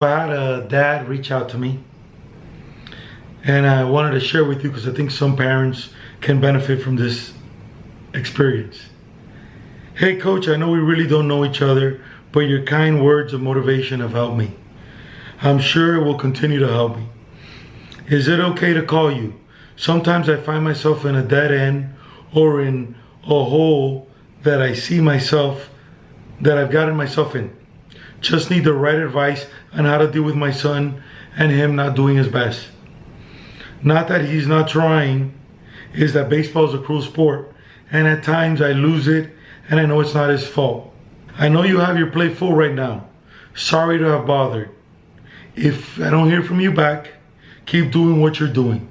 I had a dad reach out to me, and I wanted to share with you because I think some parents can benefit from this experience. Hey coach, I know we really don't know each other, but your kind words of motivation have helped me. I'm sure it will continue to help me. Is it okay to call you? Sometimes I find myself in a dead end or in a hole that I see myself, that I've gotten myself in. Just need the right advice on how to deal with my son and him not doing his best. Not that he's not trying, is that baseball is a cruel sport, and at times I lose it, and I know it's not his fault. I know you have your plate full right now. Sorry to have bothered. If I don't hear from you back, keep doing what you're doing.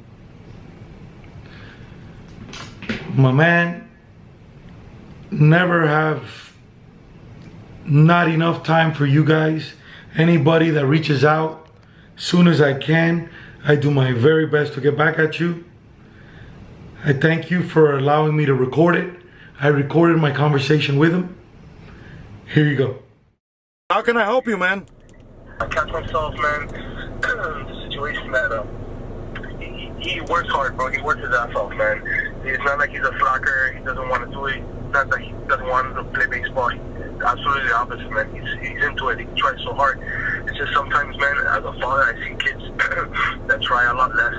My man, never have not enough time for you guys. Anybody that reaches out, soon as I can, I do my very best to get back at you. I thank you for allowing me to record it. I recorded my conversation with him. Here you go. How can I help you, man? I catch myself, man, the situation that he works hard, bro. He works his ass off, man. It's not like he's a slacker. He doesn't want to do it. It's not that he doesn't want to play baseball. He's absolutely the opposite, man. He's into it. He tries so hard. It's just sometimes, man, as a father, I see kids that try a lot less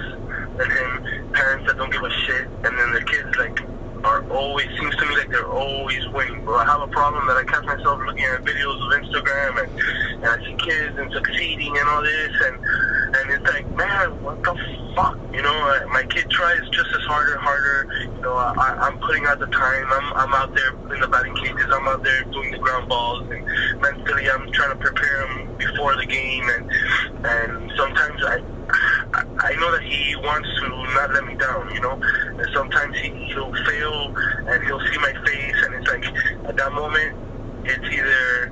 than him. Parents that don't give a shit, and then their kids are always, seems to me like they're always winning, bro. I have a problem that I catch myself looking at videos of Instagram and I see kids and succeeding and all this, and it's like, man, what the fuck, you know? My kid tries just as harder, you know. I'm putting out the time. I'm out there in the batting cages. I'm out there doing the ground balls, and mentally I'm trying to prepare him before the game, and sometimes I know that he wants to not let me down, you know. And sometimes he'll fail and he'll see my face, and it's like at that moment it's either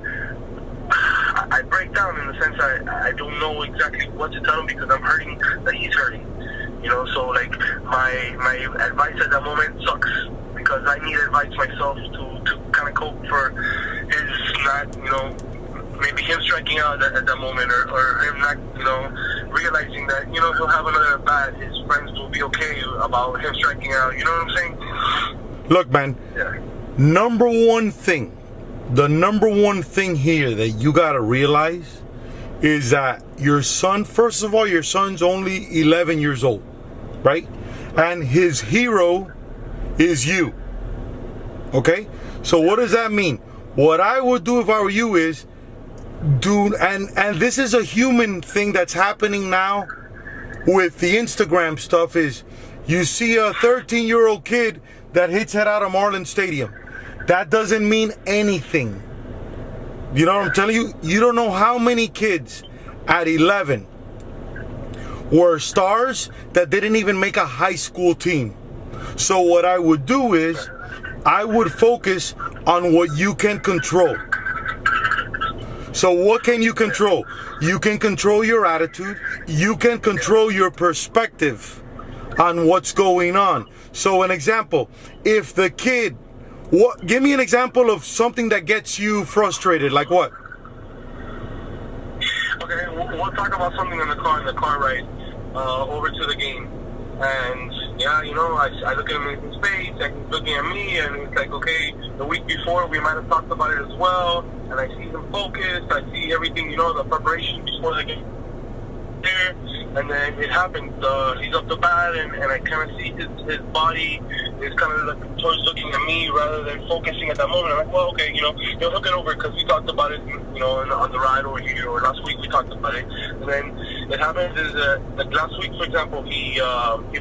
I break down in the sense I don't know exactly what to tell him because I'm hurting that he's hurting, you know. So like my advice at that moment sucks because I need advice myself to kind of cope for his not, you know, maybe him striking out at that moment, or him not, you know, realizing that, you know, he'll have another at bat. His friends will be okay about him striking out. You know what I'm saying? Look, man. Yeah. The number one thing here that you gotta realize is that your son, first of all, your son's only 11 years old, right? And his hero is you. Okay? So what does that mean? What I would do if I were you is and this is a human thing that's happening now with the Instagram stuff, is you see a 13-year-old kid that hits it out of Marlins Stadium. That doesn't mean anything. You know what I'm telling you? You don't know how many kids at 11 were stars that didn't even make a high school team. So what I would do is I would focus on what you can control. So what can you control? You can control your attitude. You can control your perspective on what's going on. So an example, if the kid, give me an example of something that gets you frustrated, like what? Okay, we'll talk about something in the car ride over to the game. And yeah, you know, I look at him in his face, and he's looking at me, and it's like, okay, the week before we might have talked about it as well, and I see him focused, I see everything, you know, the preparation before the game there, and then it happens, he's up the bat, and I kind of see his body is kind of like towards looking at me rather than focusing at that moment. I'm like, well, okay, you know, he'll look it over because we talked about it, you know, on the ride over here, or last week we talked about it. And then it happens is like last week, for example, he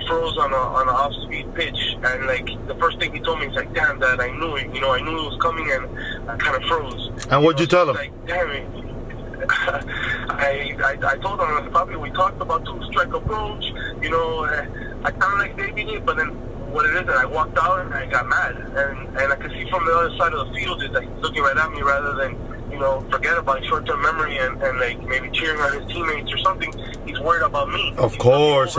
froze on an off-speed pitch, and like the first thing he told me is like, damn, Dad, I knew it, you know, I knew it was coming, and I kind of froze. And what'd you tell him? Like, damn it. I told him, probably we talked about two-strike approach, you know, I sounded like baby did, but then what it is, that I walked out and I got mad, and I could see from the other side of the field is that he's looking right at me rather than, you know, forget about short-term memory and like maybe cheering on his teammates or something. He's worried about me. Of course.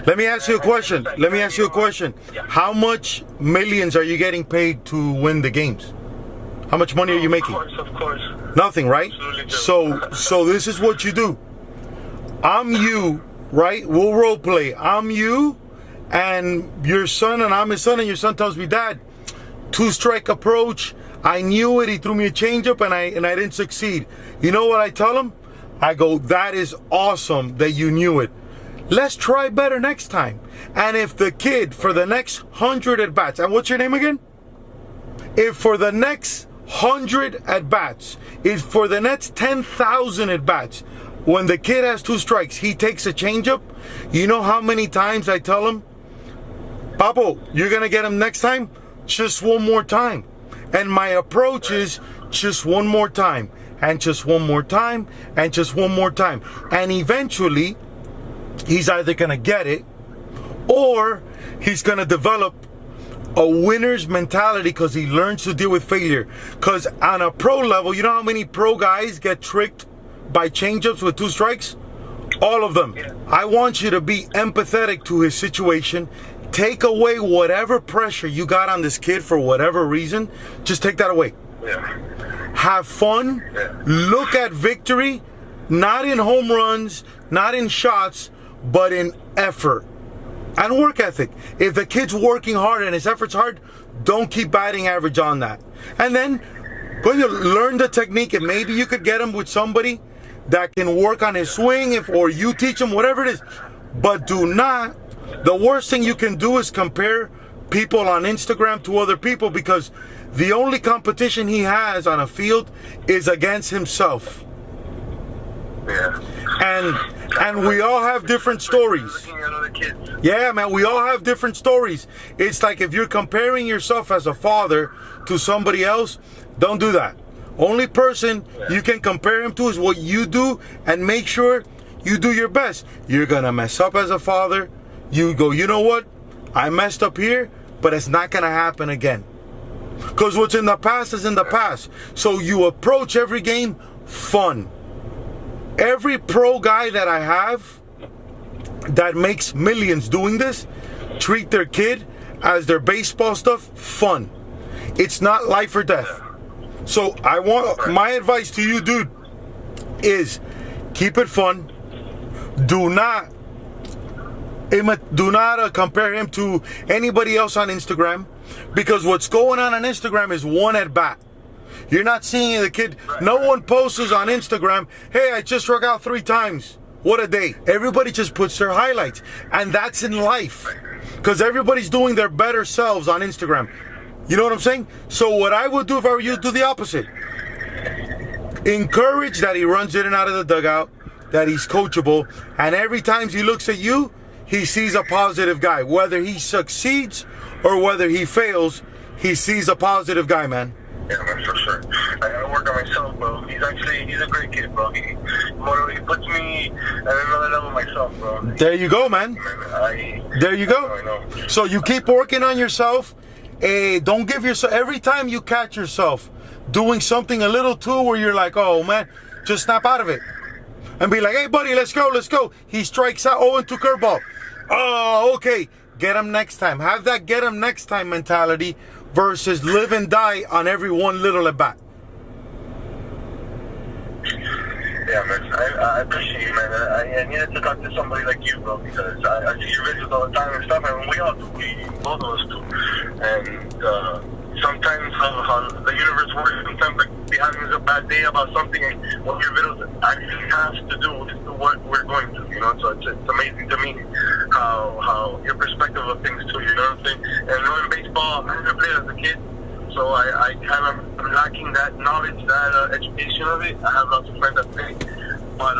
Let me ask you a question. Yeah. How much millions are you getting paid to win the games? How much money are you making? Of course. Nothing, right? Absolutely do. So this is what you do. I'm you, right? We'll role play. I'm you and your son, and I'm his son, and your son tells me, Dad, 2-strike approach. I knew it. He threw me a changeup, and I didn't succeed. You know what I tell him? I go, that is awesome that you knew it. Let's try better next time. And if the kid for the next 100 at bats, and what's your name again? If for the next 100 at bats, if for the next 10,000 at bats, when the kid has 2 strikes, he takes a changeup, you know how many times I tell him, Papo, you're going to get him next time? Just one more time. And my approach is just one more time, and just one more time, and just one more time. And eventually, he's either going to get it, or he's going to develop a winner's mentality because he learns to deal with failure. Because on a pro level, you know how many pro guys get tricked by changeups with 2 strikes? All of them. Yeah. I want you to be empathetic to his situation. Take away whatever pressure you got on this kid for whatever reason. Just take that away. Yeah. Have fun. Yeah. Look at victory, not in home runs, not in shots, but in effort and work ethic. If the kid's working hard and his effort's hard, don't keep batting average on that. And then go to learn the technique, and maybe you could get him with somebody that can work on his swing, or you teach him, whatever it is. But do not, the worst thing you can do is compare people on Instagram to other people, because the only competition he has on a field is against himself. Yeah. And we all have different stories. Looking at other kids. Yeah, man, we all have different stories. It's like if you're comparing yourself as a father to somebody else, don't do that. Only person you can compare him to is what you do, and make sure you do your best. You're gonna mess up as a father. You go, you know what? I messed up here, but it's not gonna happen again. Because what's in the past is in the past. So you approach every game fun. Every pro guy that I have that makes millions doing this, treat their kid as their baseball stuff fun. It's not life or death. So I want, my advice to you, dude, is keep it fun. Do not compare him to anybody else on Instagram, because what's going on Instagram is one at bat. You're not seeing the kid. No one posts on Instagram, hey, I just struck out 3 times. What a day. Everybody just puts their highlights. And that's in life. Because everybody's doing their better selves on Instagram. You know what I'm saying? So what I would do if I were you, do the opposite. Encourage that he runs in and out of the dugout, that he's coachable, and every time he looks at you, he sees a positive guy. Whether he succeeds or whether he fails, he sees a positive guy, man. Yeah, man, for sure. I gotta work on myself, bro. He's a great kid, bro. He puts me at another level myself, bro. There you go, man. There you go. I know. So you keep working on yourself. Don't give yourself, every time you catch yourself doing something a little too where you're like, oh man, just snap out of it. And be like, hey buddy, let's go. He strikes out, 0-2 curveball. Oh, okay. Get him next time. Have that get him next time mentality versus live and die on every one little at bat. Yeah, man. I appreciate you, man. I needed to talk to somebody like you, bro, because I see your videos all the time and stuff, and we all do. Both of us do. And sometimes how the universe works, sometimes like behind a bad day about something, and what your videos actually has to do with what we're going through, you know? So it's amazing to me how your perspective of things too, you know what I'm saying? And knowing baseball, I never played as a kid, so I kind of am lacking that knowledge, that education of it. I have lots of friends that play, but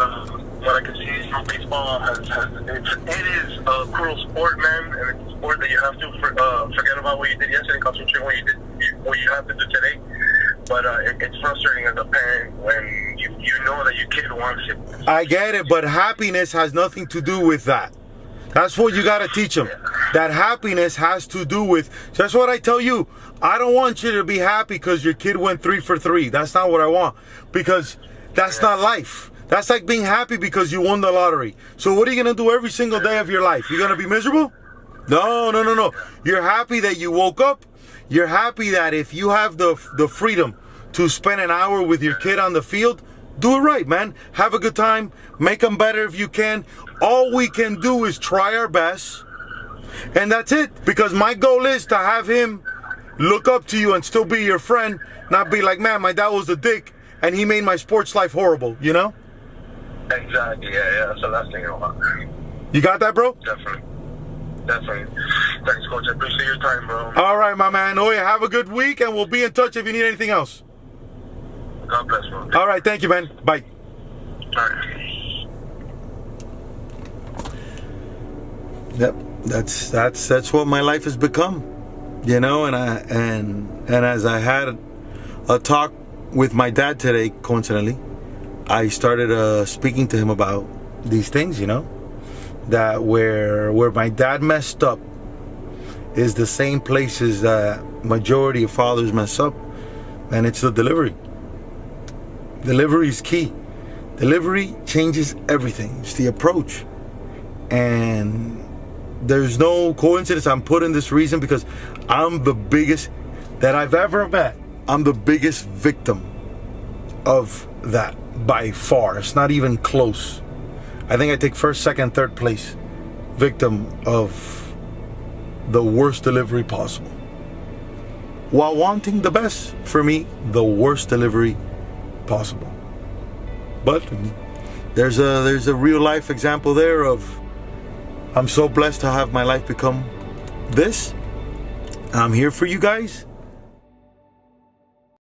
what I can see is, you know, baseball it is a cruel sport, man, and it's a sport that you have to forget about what you did yesterday, concentrate on what you have to do today. But it's frustrating as a parent when you know that your kid wants it. I get it, but happiness has nothing to do with that. That's what you got to teach them. That happiness has to do with, that's what I tell you. I don't want you to be happy because your kid went 3 for 3. That's not what I want, because that's not life. That's like being happy because you won the lottery. So what are you going to do every single day of your life? You're going to be miserable? No. You're happy that you woke up. You're happy that if you have the freedom to spend an hour with your kid on the field, do it right, man. Have a good time. Make them better if you can. All we can do is try our best. And that's it. Because my goal is to have him look up to you and still be your friend. Not be like, man, my dad was a dick and he made my sports life horrible, you know? Exactly, yeah. That's the last thing I want. You got that, bro? Definitely. Thanks, Coach. I appreciate your time, bro. All right, my man. Oh, yeah, have a good week, and we'll be in touch if you need anything else. God bless, bro. All right, thank you, man. Bye. All right. Yep, that's what my life has become, you know. And as I had a talk with my dad today, coincidentally, I started speaking to him about these things, you know. That where my dad messed up is the same places that majority of fathers mess up, and it's the delivery. Delivery is key. Delivery changes everything. It's the approach. And there's no coincidence I'm putting this reason because I'm the biggest that I've ever met. I'm the biggest victim of that by far. It's not even close. I think I take first, second, third place victim of the worst delivery possible. While wanting the best, for me, the worst delivery possible. But there's a real life example there of I'm so blessed to have my life become this. I'm here for you guys.